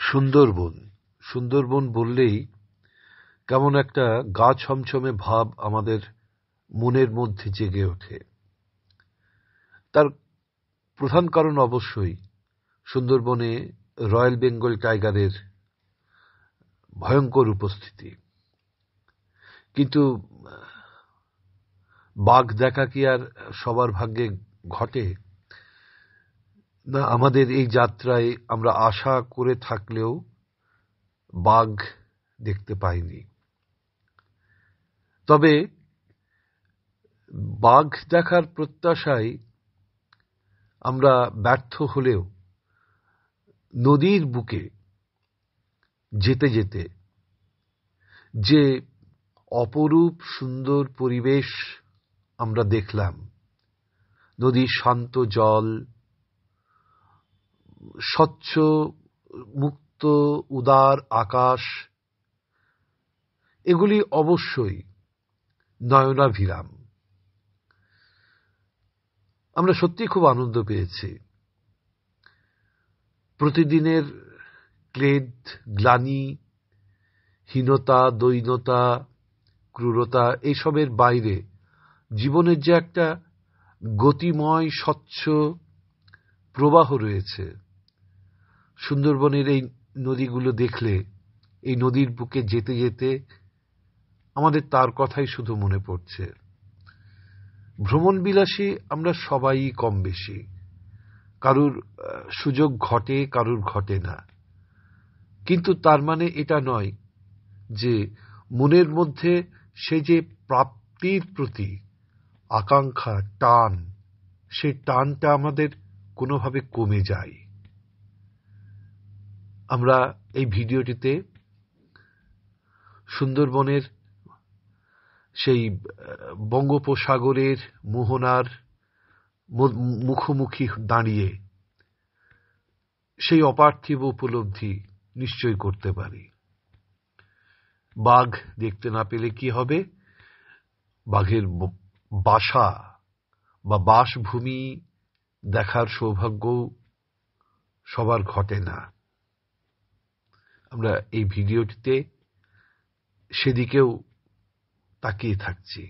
সুন্দরবন সুন্দরবন বললেই কেমন একটা গা ছমছমে ভাব আমাদের মনের মধ্যে জেগে ওঠে। তার প্রধান কারণ অবশ্যই সুন্দরবনে রয়্যাল বেঙ্গল টাইগারের ভয়ঙ্কর উপস্থিতি। কিন্তু বাঘ দেখা কি আর সবার ভাগ্যে ঘটে না? আমাদের এই যাত্রায় আমরা আশা করে থাকলেও বাঘ দেখতে পাইনি। তবে বাঘ দেখার প্রত্যাশায় আমরা ব্যর্থ হলেও নদীর বুকে যেতে যেতে যে অপরূপ সুন্দর পরিবেশ আমরা দেখলাম, নদীর শান্ত জল, স্বচ্ছ মুক্ত উদার আকাশ, এগুলি অবশ্যই নয়নাভিরাম। আমরা সত্যি খুব আনন্দ পেয়েছি। প্রতিদিনের ক্লেদ, গ্লানি, হীনতা, দৈন্যতা, ক্রূরতা এইসবের বাইরে জীবনের যে একটা গতিময় স্বচ্ছ প্রবাহ রয়েছে, সুন্দরবনের এই নদীগুলো দেখলে, এই নদীর বুকে যেতে যেতে আমাদের তার কথাই শুধু মনে পড়ছে। ভ্রমণবিলাসী আমরা সবাই কম বেশি, কারুর সুযোগ ঘটে, কারুর ঘটে না। কিন্তু তার মানে এটা নয় যে মনের মধ্যে সে যে প্রাপ্তির প্রতি আকাঙ্ক্ষা, টান, সেই টানটা আমাদের কোনোভাবে কমে যায়। আমরা এই ভিডিওটিতে সুন্দরবনের সেই বঙ্গোপসাগরের মোহনার মুখোমুখি দাঁড়িয়ে সেই অপার্থিব উপলব্ধি নিশ্চয় করতে পারি। বাঘ দেখতে না পেলে কি হবে? বাঘের বাসা বা বাসভূমি দেখার সৌভাগ্য সবার ঘটে না। আমরা এই ভিডিওটিতে সেদিকেও তাকিয়ে থাকছি।